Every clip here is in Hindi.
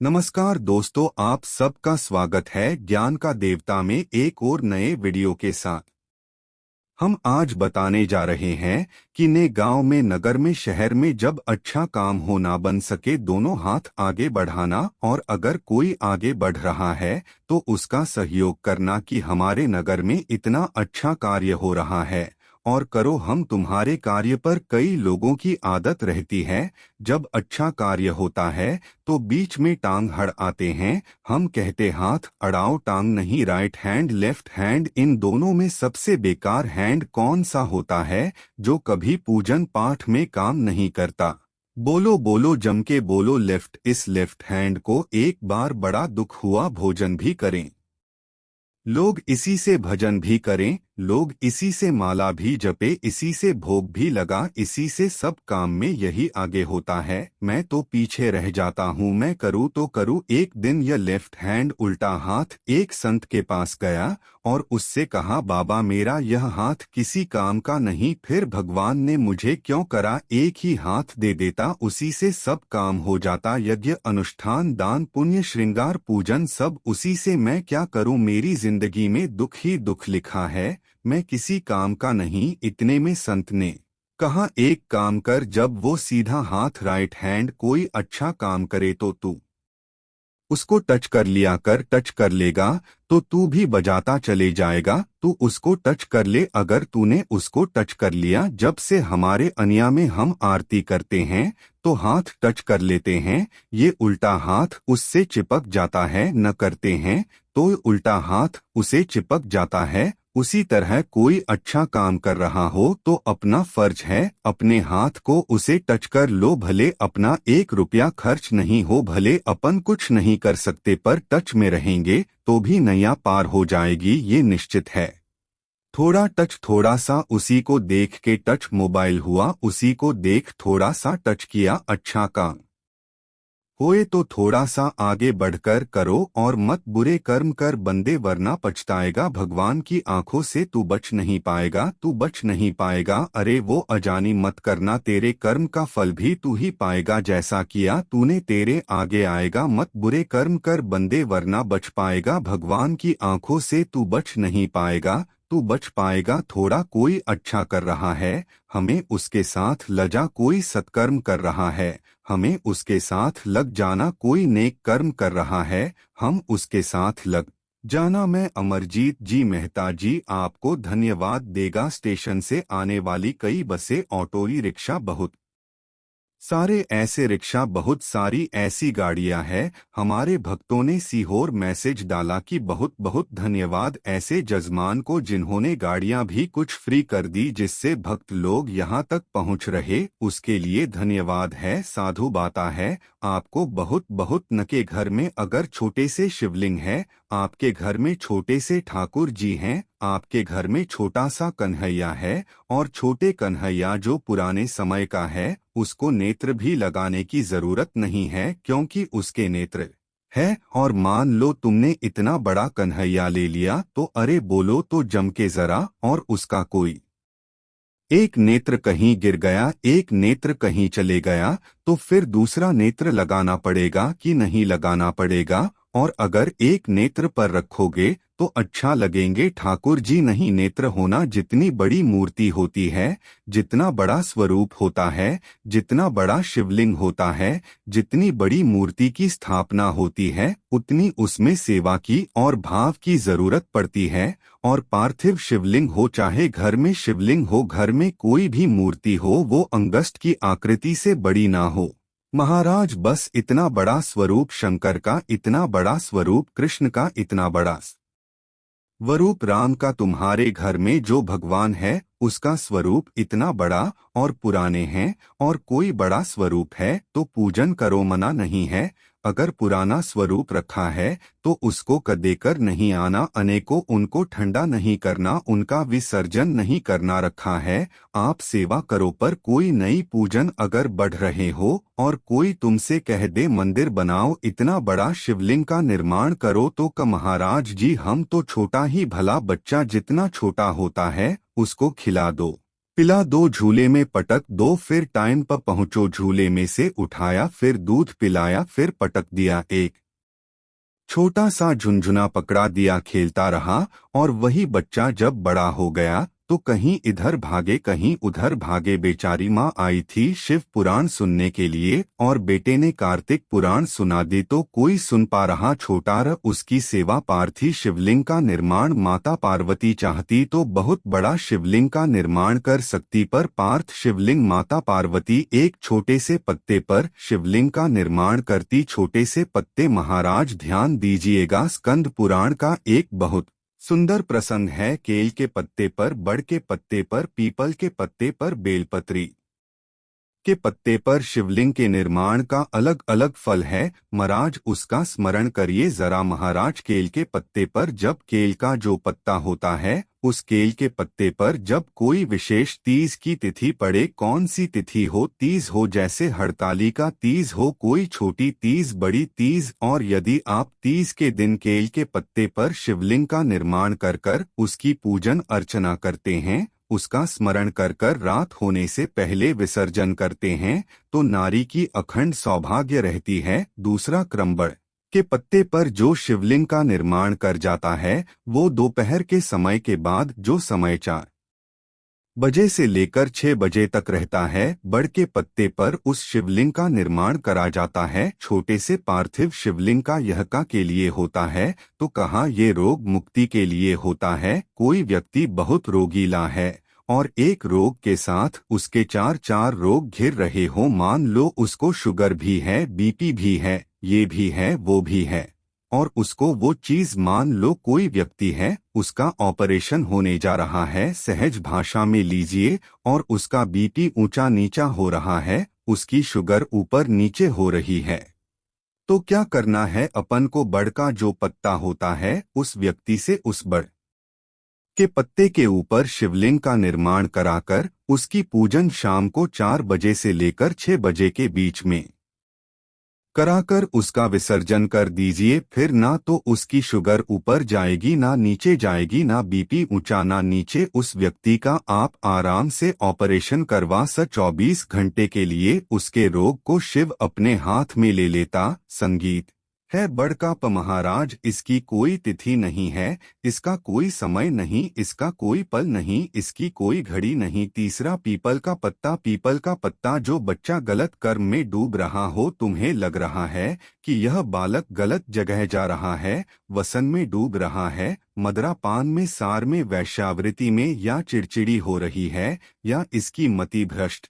नमस्कार दोस्तों, आप सबका स्वागत है ज्ञान का देवता में एक और नए वीडियो के साथ। हम आज बताने जा रहे हैं कि ने गांव में, नगर में, शहर में जब अच्छा काम हो ना बन सके दोनों हाथ आगे बढ़ाना, और अगर कोई आगे बढ़ रहा है तो उसका सहयोग करना कि हमारे नगर में इतना अच्छा कार्य हो रहा है और करो। हम तुम्हारे कार्य पर कई लोगों की आदत रहती है, जब अच्छा कार्य होता है तो बीच में टांग हड़ आते हैं। हम कहते हाथ अड़ाओ टांग नहीं, राइट हैंड लेफ्ट हैंड। इन दोनों में सबसे बेकार हैंड कौन सा होता है जो कभी पूजन पाठ में काम नहीं करता? बोलो बोलो, जम के बोलो, लेफ्ट। इस लेफ्ट हैंड को एक बार बड़ा दुख हुआ, भोजन भी करें लोग, इसी से भजन भी करें लोग, इसी से माला भी जपे, इसी से भोग भी लगा, इसी से सब काम में यही आगे होता है। मैं तो पीछे रह जाता हूँ, मैं करूँ तो करूँ। एक दिन यह लेफ्ट हैंड उल्टा हाथ एक संत के पास गया और उससे कहा, बाबा मेरा यह हाथ किसी काम का नहीं, फिर भगवान ने मुझे क्यों करा? एक ही हाथ दे देता, उसी से सब काम हो जाता। यज्ञ अनुष्ठान दान पुण्य श्रृंगार पूजन सब उसी से, मैं क्या करूं? मेरी जिंदगी में दुख ही दुख लिखा है, मैं किसी काम का नहीं। इतने में संत ने कहा, एक काम कर, जब वो सीधा हाथ राइट हैंड कोई अच्छा काम करे तो तू उसको टच कर लिया कर, टच कर लेगा तो तू भी बजाता चले जाएगा। तू उसको टच कर ले, अगर तूने उसको टच कर लिया। जब से हमारे अनिया में हम आरती करते हैं तो हाथ टच कर लेते हैं, ये उल्टा हाथ उससे चिपक जाता है, न करते हैं तो उल्टा हाथ उसे चिपक जाता है। उसी तरह कोई अच्छा काम कर रहा हो तो अपना फर्ज है अपने हाथ को उसे टच कर लो, भले अपना 1 रुपया खर्च नहीं हो, भले अपन कुछ नहीं कर सकते, पर टच में रहेंगे तो भी नैया पार हो जाएगी, ये निश्चित है। थोड़ा टच, थोड़ा सा उसी को देख के टच, मोबाइल हुआ उसी को देख थोड़ा सा टच किया, अच्छा काम होए तो थोड़ा सा आगे बढ़कर करो और मत बुरे कर्म कर बंदे, वरना पछताएगा। भगवान की आंखों से तू बच नहीं पाएगा, तू बच नहीं पाएगा। अरे वो अजानी मत करना, तेरे कर्म का फल भी तू ही पाएगा, जैसा किया तूने तेरे आगे आएगा। मत बुरे कर्म कर बंदे, वरना बच पाएगा। भगवान की आंखों से तू बच नहीं पाएगा, तू बच पाएगा। थोड़ा कोई अच्छा कर रहा है, हमें उसके साथ लजा, कोई सत्कर्म कर रहा है, हमें उसके साथ लग जाना। कोई नेक कर्म कर रहा है, हम उसके साथ लग जाना। मैं अमरजीत जी मेहता जी आपको धन्यवाद देगा। स्टेशन से आने वाली कई बसें, ऑटो रिक्शा, बहुत सारे ऐसे रिक्शा, बहुत सारी ऐसी गाड़ियां हैं। हमारे भक्तों ने सीहोर मैसेज डाला कि बहुत बहुत धन्यवाद ऐसे जजमान को जिन्होंने गाड़ियां भी कुछ फ्री कर दी, जिससे भक्त लोग यहां तक पहुंच रहे, उसके लिए धन्यवाद है। साधु बाता है, आपको बहुत बहुत। नके घर में अगर छोटे से शिवलिंग है, आपके घर में छोटे से ठाकुर जी हैं, आपके घर में छोटा सा कन्हैया है, और छोटे कन्हैया जो पुराने समय का है, उसको नेत्र भी लगाने की जरूरत नहीं है, क्योंकि उसके नेत्र है। और मान लो तुमने इतना बड़ा कन्हैया ले लिया तो अरे बोलो तो जम के जरा, और उसका कोई एक नेत्र कहीं गिर गया, एक नेत्र कहीं चले गया, तो फिर दूसरा नेत्र लगाना पड़ेगा कि नहीं लगाना पड़ेगा? और अगर एक नेत्र पर रखोगे तो अच्छा लगेंगे ठाकुर जी? नहीं, नेत्र होना, जितनी बड़ी मूर्ति होती है, जितना बड़ा स्वरूप होता है, जितना बड़ा शिवलिंग होता है, जितनी बड़ी मूर्ति की स्थापना होती है, उतनी उसमें सेवा की और भाव की जरूरत पड़ती है। और पार्थिव शिवलिंग हो चाहे घर में शिवलिंग हो, घर में कोई भी मूर्ति हो, वो अंगुष्ठ की आकृति से बड़ी ना हो। महाराज बस इतना बड़ा स्वरूप शंकर का, इतना बड़ा स्वरूप कृष्ण का, इतना बड़ा स्वरूप राम का, तुम्हारे घर में जो भगवान है उसका स्वरूप इतना बड़ा और पुराने हैं, और कोई बड़ा स्वरूप है तो पूजन करो, मना नहीं है। अगर पुराना स्वरूप रखा है तो उसको कदेकर नहीं आना, अनेकों उनको ठंडा नहीं करना, उनका विसर्जन नहीं करना रखा है। आप सेवा करो, पर कोई नई पूजन अगर बढ़ रहे हो और कोई तुमसे कह दे मंदिर बनाओ, इतना बड़ा शिवलिंग का निर्माण करो, तो महाराज जी हम तो छोटा ही भला बच्चा जितना छोटा होता है उसको खिला दो। पिला दो झूले में पटक दो, फिर टाइम पर पहुंचो झूले में से उठाया, फिर दूध पिलाया, फिर पटक दिया एक छोटा सा झुनझुना पकड़ा दिया, खेलता रहा। और वही बच्चा जब बड़ा हो गया तो कहीं इधर भागे कहीं उधर भागे। बेचारी माँ आई थी शिव पुराण सुनने के लिए और बेटे ने कार्तिक पुराण सुना दी तो कोई सुन पा रहा। छोटा र उसकी सेवा पार्थी शिवलिंग का निर्माण माता पार्वती चाहती तो बहुत बड़ा शिवलिंग का निर्माण कर सकती, पर पार्थ शिवलिंग माता पार्वती एक छोटे से पत्ते पर शिवलिंग का निर्माण करती। छोटे से पत्ते महाराज ध्यान दीजिएगा, स्कंद पुराण का एक बहुत सुंदर प्रसंग है। केल के पत्ते पर, बड़ के पत्ते पर, पीपल के पत्ते पर, बेलपत्री के पत्ते पर शिवलिंग के निर्माण का अलग अलग फल है। महाराज उसका स्मरण करिए जरा। महाराज केल के पत्ते पर जब केल का जो पत्ता होता है उस केल के पत्ते पर जब कोई विशेष तीज की तिथि पड़े, कौन सी तिथि हो, तीज हो जैसे हड़तालिका तीज हो, कोई छोटी तीज बड़ी तीज, और यदि आप तीज के दिन केल के पत्ते पर शिवलिंग का निर्माण कर कर उसकी पूजन अर्चना करते हैं, उसका स्मरण कर कर रात होने से पहले विसर्जन करते हैं तो नारी की अखंड सौभाग्य रहती है। दूसरा क्रम बड़ के पत्ते पर जो शिवलिंग का निर्माण कर जाता है वो दोपहर के समय के बाद जो समय 4 बजे से लेकर 6 बजे तक रहता है, बड़ के पत्ते पर उस शिवलिंग का निर्माण करा जाता है। छोटे से पार्थिव शिवलिंग का यह का के लिए होता है तो कहा ये रोग मुक्ति के लिए होता है। कोई व्यक्ति बहुत रोगीला है और एक रोग के साथ उसके 4 रोग घिर रहे हो, मान लो उसको शुगर भी है, बीपी भी है, ये भी है, वो भी है, और उसको वो चीज मान लो कोई व्यक्ति है उसका ऑपरेशन होने जा रहा है, सहज भाषा में लीजिए, और उसका बीपी ऊंचा नीचा हो रहा है, उसकी शुगर ऊपर नीचे हो रही है, तो क्या करना है अपन को? बड़ का जो पत्ता होता है उस व्यक्ति से उस बड़ के पत्ते के ऊपर शिवलिंग का निर्माण कराकर उसकी पूजन शाम को 4 बजे से लेकर 6 बजे के बीच में कराकर उसका विसर्जन कर दीजिए। फिर ना तो उसकी शुगर ऊपर जाएगी ना नीचे जाएगी, ना बीपी ऊंचा ना नीचे। उस व्यक्ति का आप आराम से ऑपरेशन करवा 24 घंटे के लिए उसके रोग को शिव अपने हाथ में ले लेता। संगीत है बड़ का प महाराज, इसकी कोई तिथि नहीं है, इसका कोई समय नहीं, इसका कोई पल नहीं, इसकी कोई घड़ी नहीं। तीसरा पीपल का पत्ता, पीपल का पत्ता जो बच्चा गलत कर्म में डूब रहा हो, तुम्हें लग रहा है कि यह बालक गलत जगह जा रहा है, वसन में डूब रहा है, मदरा पान में, सार में, वैश्यावृत्ति में, या चिड़चिड़ी हो रही है, या इसकी मति भ्रष्ट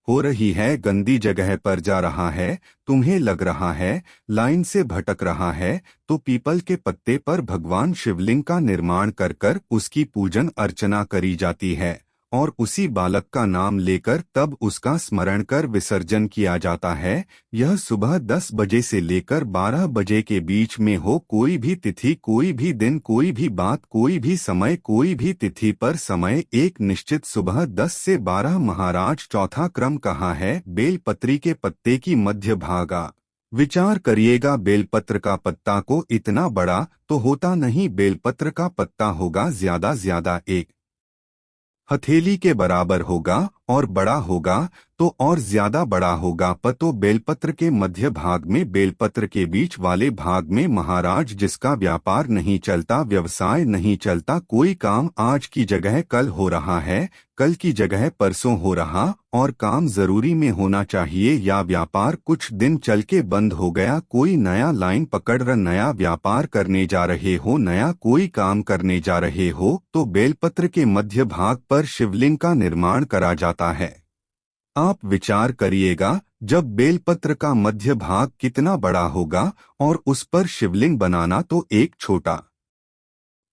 हो रही है, गंदी जगह पर जा रहा है, तुम्हें लग रहा है लाइन से भटक रहा है, तो पीपल के पत्ते पर भगवान शिवलिंग का निर्माण कर कर उसकी पूजन अर्चना करी जाती है और उसी बालक का नाम लेकर तब उसका स्मरण कर विसर्जन किया जाता है। यह सुबह 10 बजे से लेकर 12 बजे के बीच में हो। कोई भी तिथि, कोई भी दिन, कोई भी बात, कोई भी समय, कोई भी तिथि पर समय एक निश्चित सुबह 10 से 12। महाराज चौथा क्रम कहा है बेलपत्री के पत्ते की मध्य भागा। विचार करिएगा, बेलपत्र का पत्ता को इतना बड़ा तो होता नहीं, बेलपत्र का पत्ता होगा ज्यादा एक हथेली के बराबर होगा, और बड़ा होगा तो और ज्यादा बड़ा होगा। तो बेलपत्र के मध्य भाग में, बेलपत्र के बीच वाले भाग में महाराज जिसका व्यापार नहीं चलता, व्यवसाय नहीं चलता, कोई काम आज की जगह कल हो रहा है, कल की जगह परसों हो रहा, और काम जरूरी में होना चाहिए, या व्यापार कुछ दिन चल के बंद हो गया, कोई नया लाइन पकड़ कर नया व्यापार करने जा रहे हो, नया कोई काम करने जा रहे हो, तो बेलपत्र के मध्य भाग पर शिवलिंग का निर्माण करा जाता है। आप विचार करिएगा, जब बेलपत्र का मध्य भाग कितना बड़ा होगा और उस पर शिवलिंग बनाना तो एक छोटा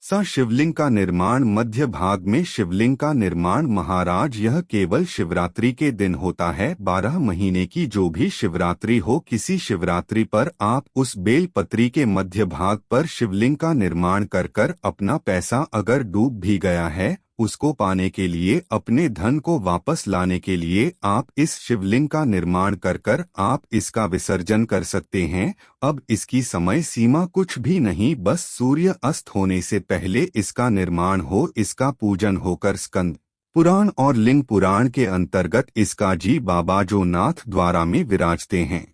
सा शिवलिंग का निर्माण, मध्य भाग में शिवलिंग का निर्माण। महाराज यह केवल शिवरात्रि के दिन होता है, 12 महीने की जो भी शिवरात्रि हो, किसी शिवरात्रि पर आप उस बेलपत्री के मध्य भाग पर शिवलिंग का निर्माण कर कर अपना पैसा अगर डूब भी गया है उसको पाने के लिए, अपने धन को वापस लाने के लिए आप इस शिवलिंग का निर्माण कर कर आप इसका विसर्जन कर सकते हैं। अब इसकी समय सीमा कुछ भी नहीं, बस सूर्य अस्त होने से पहले इसका निर्माण हो, इसका पूजन होकर स्कंद पुराण और लिंग पुराण के अंतर्गत इसका जी बाबा जो नाथ द्वारा में विराजते हैं।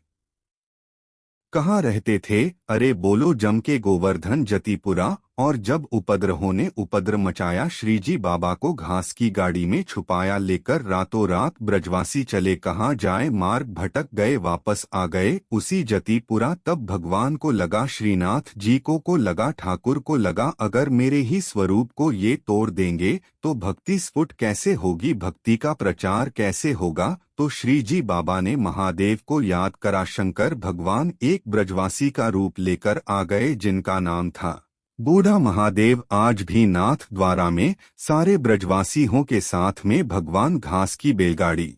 कहाँ रहते थे? अरे बोलो जम के गोवर्धन जतिपुरा। और जब उपद्रवों ने उपद्रव मचाया, श्रीजी बाबा को घास की गाड़ी में छुपाया लेकर रातों रात ब्रजवासी चले कहाँ जाए, मार्ग भटक गए वापस आ गए उसी जतिपुरा। तब भगवान को लगा, श्रीनाथ जी को लगा, ठाकुर को लगा, अगर मेरे ही स्वरूप को ये तोड़ देंगे तो भक्ति स्फुट कैसे होगी, भक्ति का प्रचार कैसे होगा। तो श्री जी बाबा ने महादेव को याद करा। शंकर भगवान एक ब्रजवासी का रूप लेकर आ गए जिनका नाम था बूढ़ा महादेव। आज भी नाथ द्वारा में सारे ब्रजवासियों के साथ में भगवान घास की बैलगाड़ी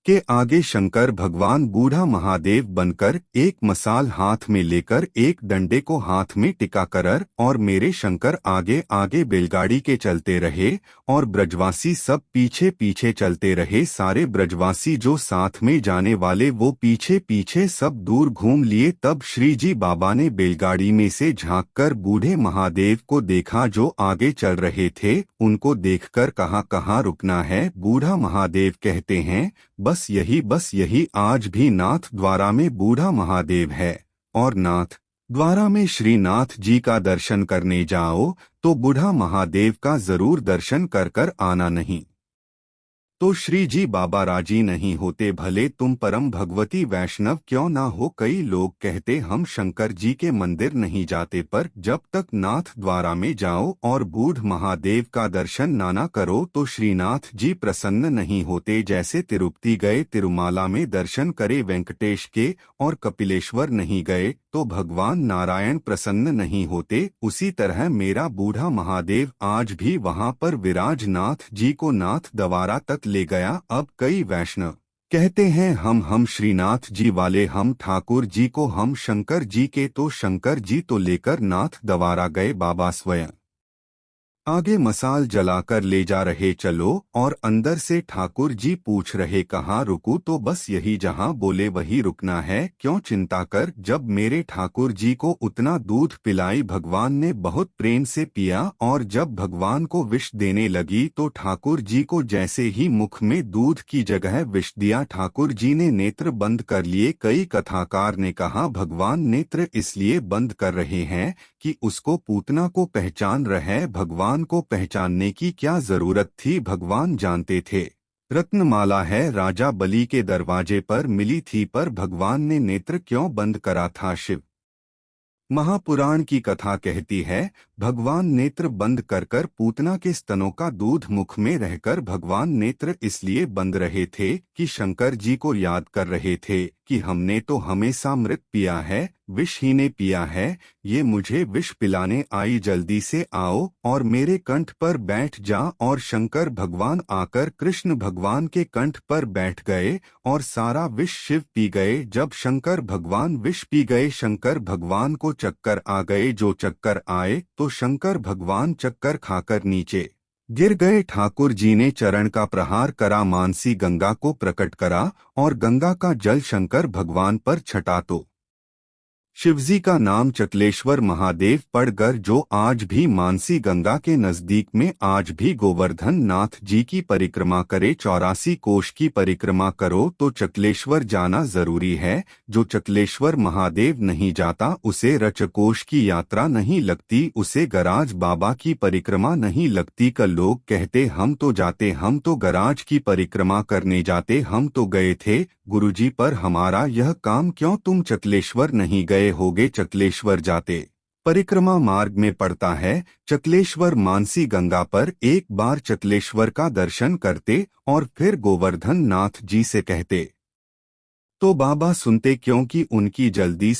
के आगे शंकर भगवान बूढ़ा महादेव बनकर एक मसाल हाथ में लेकर एक डंडे को हाथ में टिका कर और मेरे शंकर आगे आगे बैलगाड़ी के चलते रहे और ब्रजवासी सब पीछे पीछे चलते रहे। सारे ब्रजवासी जो साथ में जाने वाले वो पीछे पीछे सब दूर घूम लिए। तब श्री जी बाबा ने बैलगाड़ी में से झांककर बूढ़े महादेव को देखा जो आगे चल रहे थे। उनको देखकर कहा, कहाँ रुकना है? बूढ़ा महादेव कहते हैं, बस यही आज भी नाथ द्वारा में बूढ़ा महादेव है। और नाथ द्वारा में श्रीनाथ जी का दर्शन करने जाओ तो बूढ़ा महादेव का जरूर दर्शन कर आना नहीं तो श्री जी बाबा राजी नहीं होते, भले तुम परम भगवती वैष्णव क्यों ना हो। कई लोग कहते हम शंकर जी के मंदिर नहीं जाते, पर जब तक नाथ द्वारा में जाओ और बूढ़ महादेव का दर्शन ना करो तो श्रीनाथ जी प्रसन्न नहीं होते। जैसे तिरुपति गए, तिरुमाला में दर्शन करे वेंकटेश के और कपिलेश्वर नहीं गए तो भगवान नारायण प्रसन्न नहीं होते। उसी तरह मेरा बूढ़ा महादेव आज भी वहां पर विराज नाथ जी को नाथ द्वारा तक ले गया। अब कई वैष्णव कहते हैं हम श्रीनाथ जी वाले, हम ठाकुर जी को, हम शंकर जी के, तो शंकर जी तो लेकर नाथ द्वारा गए। बाबा स्वयं आगे मसाल जलाकर ले जा रहे, चलो, और अंदर से ठाकुर जी पूछ रहे कहाँ रुकूं, तो बस यही जहाँ बोले वही रुकना है, क्यों चिंता कर। जब मेरे ठाकुर जी को उतना दूध पिलाई भगवान ने बहुत प्रेम से पिया और जब भगवान को विष देने लगी तो ठाकुर जी को जैसे ही मुख में दूध की जगह विष दिया, ठाकुर जी ने नेत्र बंद कर लिए। कई कथाकार ने कहा भगवान नेत्र इसलिए बंद कर रहे हैं कि उसको पूतना को पहचान रहे, भगवान को पहचानने की क्या जरूरत थी, भगवान जानते थे। रत्नमाला है राजा बलि के दरवाजे पर मिली थी, पर भगवान ने नेत्र क्यों बंद करा था? शिव महापुराण की कथा कहती है भगवान नेत्र बंद कर पूतना के स्तनों का दूध मुख में रहकर भगवान नेत्र इसलिए बंद रहे थे कि शंकर जी को याद कर रहे थे कि हमने तो हमेशा मृत पिया है, विष ही ने पिया है, ये मुझे विष पिलाने आई, जल्दी से आओ और मेरे कंठ पर बैठ जा। और शंकर भगवान आकर कृष्ण भगवान के कंठ पर बैठ गए और सारा विष शिव पी गए। जब शंकर भगवान विष पी गए, शंकर भगवान को चक्कर आ गए। जो चक्कर आए तो शंकर भगवान चक्कर खाकर नीचे गिर गए। ठाकुर जी ने चरण का प्रहार करा, मानसी गंगा को प्रकट करा और गंगा का जल शंकर भगवान पर छटा तो शिवजी का नाम चकलेश्वर महादेव पड़ कर, जो आज भी मानसी गंगा के नजदीक में आज भी गोवर्धन नाथ जी की परिक्रमा करे। 84 कोष की परिक्रमा करो तो चकलेश्वर जाना जरूरी है। जो चकलेश्वर महादेव नहीं जाता उसे रचकोष की यात्रा नहीं लगती, उसे गराज बाबा की परिक्रमा नहीं लगती। कल लोग कहते हम तो जाते, हम तो गराज की परिक्रमा करने जाते, हम तो गए थे गुरुजी, पर हमारा यह काम क्यों तुम चकलेश्वर नहीं गए होगे? चकलेश्वर जाते परिक्रमा मार्ग में पड़ता है। चकलेश्वर मानसी गंगा पर एक बार चकलेश्वर का दर्शन करते और फिर गोवर्धन नाथ जी से कहते तो बाबा सुनते, क्योंकि उनकी जल्दी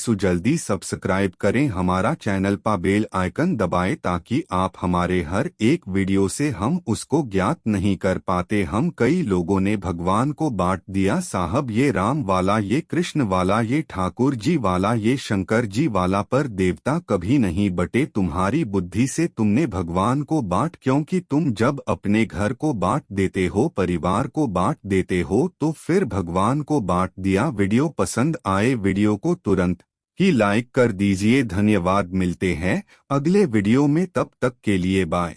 सब्सक्राइब करें हमारा चैनल पा बेल आइकन दबाएं ताकि आप हमारे हर एक वीडियो से हम उसको ज्ञात नहीं कर पाते। हम कई लोगों ने भगवान को बांट दिया, साहब ये राम वाला, ये कृष्ण वाला, ये ठाकुर जी वाला, ये शंकर जी वाला, पर देवता कभी नहीं बटे। तुम्हारी बुद्धि से तुमने भगवान को बांट, क्योंकि तुम जब अपने घर को बांट देते हो, परिवार को बांट देते हो, तो फिर भगवान को बांट दिया। वीडियो पसंद आए वीडियो को तुरंत ही लाइक कर दीजिए। धन्यवाद, मिलते हैं अगले वीडियो में, तब तक के लिए बाय।